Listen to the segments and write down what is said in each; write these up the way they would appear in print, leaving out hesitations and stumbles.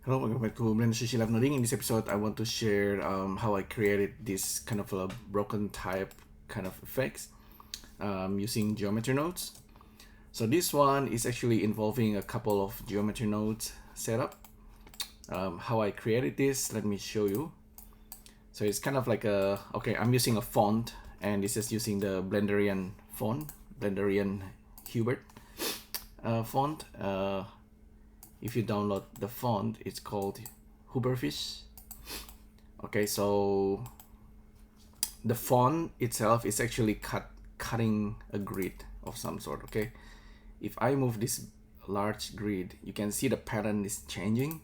Hello, welcome back to Blender CC LiveNoding. In this episode, I want to share how I created this kind of a broken type kind of effects using geometry nodes. So this one is actually involving a couple of geometry nodes setup. How I created this, let me show you. So it's kind of like I'm using a font, and this is using the Blenderian font, Blenderian Hubert font. If you download the font, it's called Huberfish. Okay, so the font itself is actually cutting a grid of some sort. Okay, if I move this large grid, you can see the pattern is changing,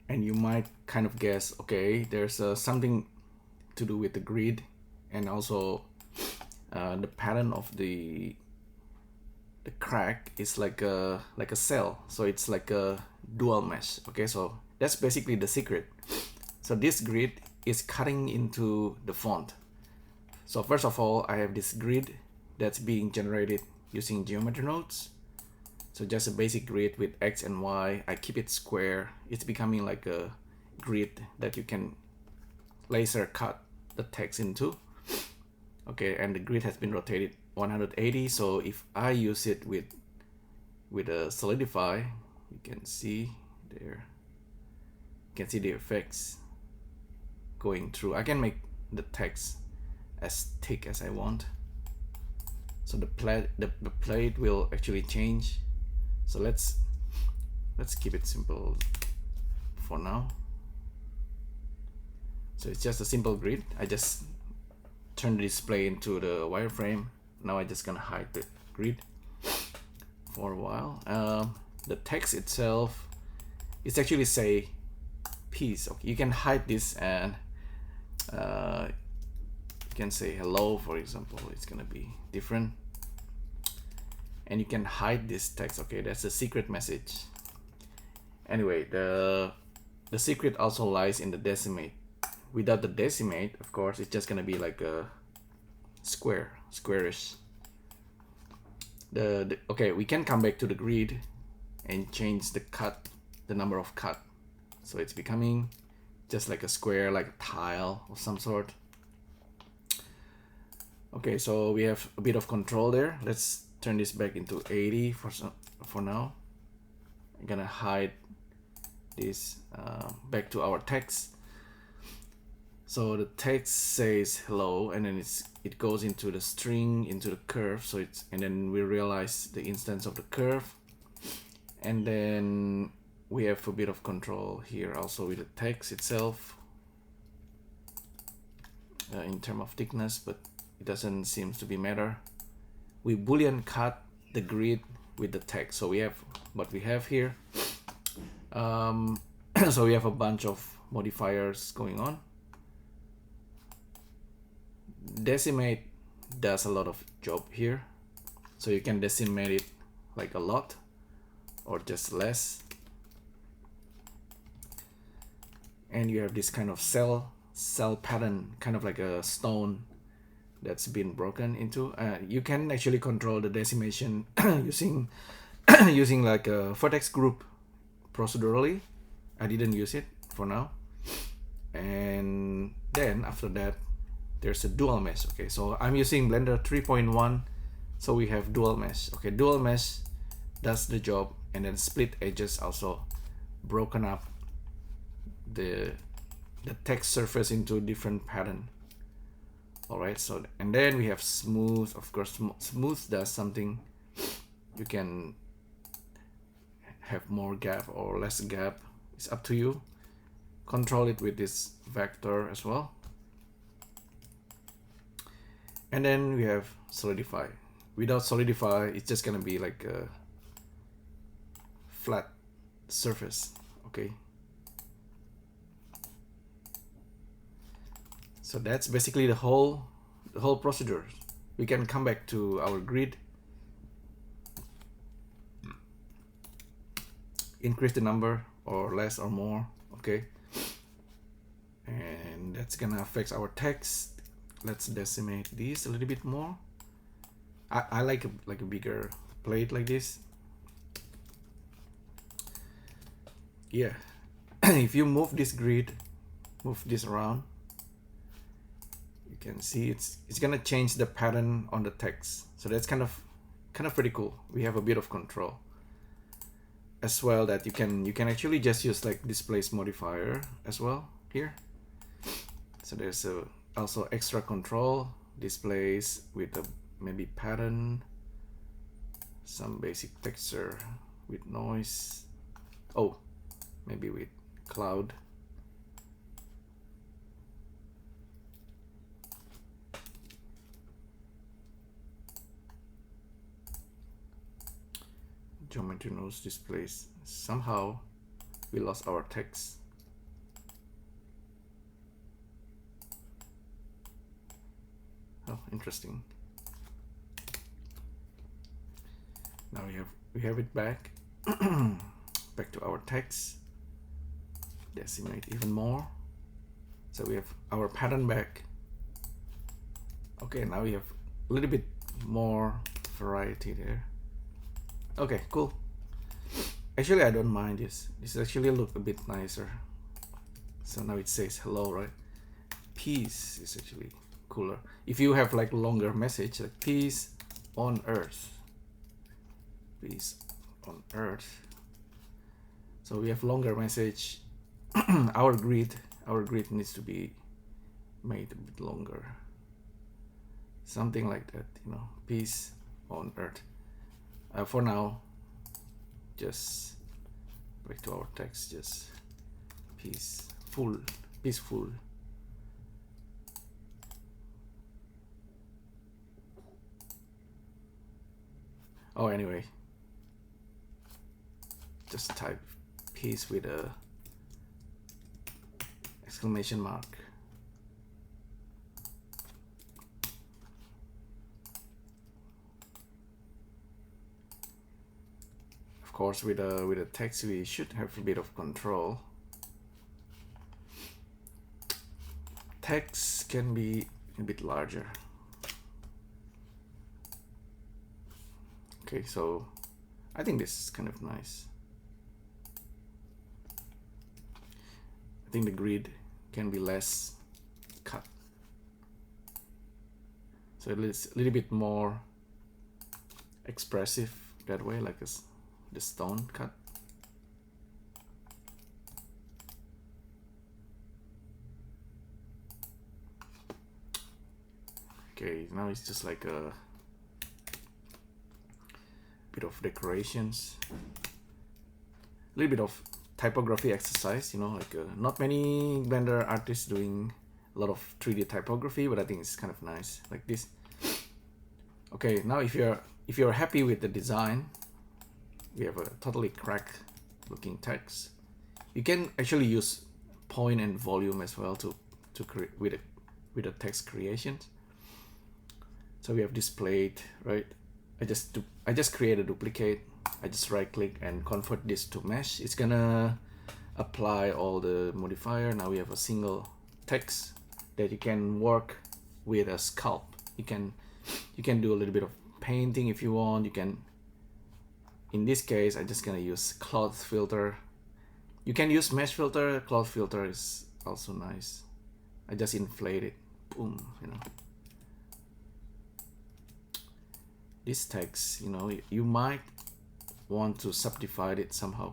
and you might kind of guess, okay, there's something to do with the grid, and also the pattern of the crack is like a cell, so it's like a dual mesh. Okay, so that's basically the secret. So this grid is cutting into the font. So first of all, I have this grid that's being generated using geometry nodes. So just a basic grid with X and Y. I keep it square. It's becoming like a grid that you can laser cut the text into. Okay, and the grid has been rotated 180. So if I use it with a Solidify, you can see there. You can see the effects going through. I can make the text as thick as I want. So the plate will actually change. So let's keep it simple for now. So it's just a simple grid. I just turn the display into the wireframe. Now I'm just gonna hide the grid for a while. The text itself is actually say peace. Okay, you can hide this, and you can say hello, for example. It's gonna be different, and you can hide this text. Okay, that's a secret message. Anyway, the secret also lies in the decimate. Without the decimate, of course, it's just gonna be like a squarish. Okay, we can come back to the grid and change the number of cut. So it's becoming just like a square, like a tile of some sort. Okay, so we have a bit of control there. Let's turn this back into 80 for now. I'm gonna hide this back to our text. So the text says hello, and then it goes into the string, into the curve. So and then we realize the instance of the curve, and then we have a bit of control here also with the text itself in terms of thickness, but it doesn't seem to be matter. We boolean cut the grid with the text. So we have what we have here. So we have a bunch of modifiers going on. Decimate does a lot of job here, so you can decimate it like a lot or just less, and you have this kind of cell pattern, kind of like a stone that's been broken into. You can actually control the decimation using using like a vertex group procedurally. I didn't use it for now. And then after that, there's a dual mesh. Okay, so I'm using Blender 3.1, so we have dual mesh. Okay, dual mesh does the job, and then split edges also broken up the text surface into different pattern. All right, so and then we have smooth. Of course, smooth does something. You can have more gap or less gap. It's up to you. Control it with this vector as well. And then we have Solidify. Without Solidify, it's just gonna be like a flat surface. Okay. So that's basically the whole procedure. We can come back to our grid, increase the number or less or more. Okay. And that's gonna affect our text. Let's decimate these a little bit more. I like a bigger plate like this. yeah, if you move this grid, move this around, you can see it's gonna change the pattern on the text. So that's kind of pretty cool. We have a bit of control as well, that you can actually just use like displace modifier as well here. So there's also extra control, displays with a maybe pattern, some basic texture with noise, oh maybe with cloud. Geometry nodes displays. Somehow we lost our text. Oh, interesting. Now we have it back. Back to our text. Decimate even more. So we have our pattern back. Okay, now we have a little bit more variety there. Okay, cool. Actually, I don't mind this. This actually look a bit nicer. So now it says hello, right? Peace is actually cooler. If you have like longer message, like peace on earth. Peace on earth. So we have longer message. Our grid needs to be made a bit longer. Something like that, you know, peace on earth. For now, just back to our text, just peaceful. Oh, anyway, just type peace with a exclamation mark. Of course, with a text, we should have a bit of control. Text can be a bit larger. Okay, so I think this is kind of nice. I think the grid can be less cut, so it's a little bit more expressive that way, like the stone cut. Okay, now it's just like a bit of decorations, a little bit of typography exercise, you know, like not many Blender artists doing a lot of 3D typography, but I think it's kind of nice like this. Okay, now if you're happy with the design, we have a totally cracked looking text. You can actually use point and volume as well to create with the text creations. So we have displayed, right? I just create a duplicate. I just right click and convert this to mesh. It's gonna apply all the modifier. Now we have a single text that you can work with a sculpt. You can do a little bit of painting if you want. You can, in this case, I'm just gonna use cloth filter. You can use mesh filter. Cloth filter is also nice. I just inflate it. Boom, you know. This text, you know, you might want to subdivide it somehow.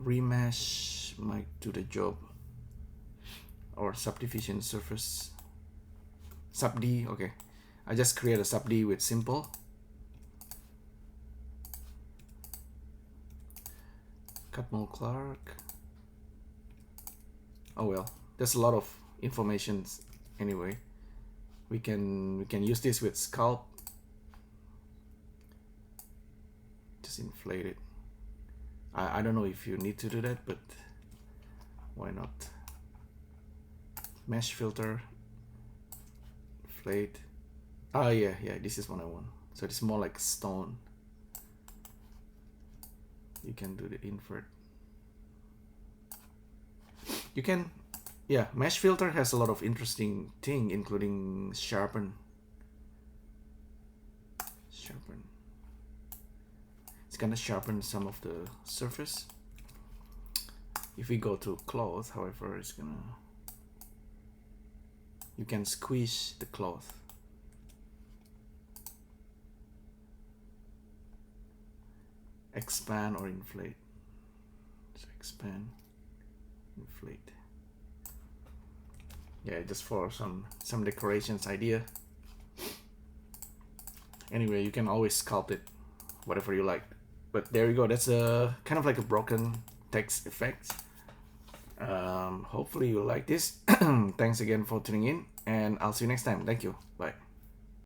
Remesh might do the job. Or subdivision surface. Sub-D, okay. I just create a sub-D with simple. Cutmore Clark. Oh well, there's a lot of information anyway. We can use this with sculpt. Just inflate it. I don't know if you need to do that, but why not? Mesh filter, inflate. Oh yeah, this is what I want. So it's more like stone. You can do the invert. You can, yeah, mesh filter has a lot of interesting thing, including sharpen. It's it's gonna sharpen some of the surface. If we go to cloth, however, it's gonna, you can squeeze the cloth. Expand or inflate. So expand, inflate. Yeah, just for some decorations idea. Anyway, you can always sculpt it whatever you like. But there you go. That's a kind of like a broken text effect. Hopefully you like this. Thanks again for tuning in, and I'll see you next time. Thank you. Bye.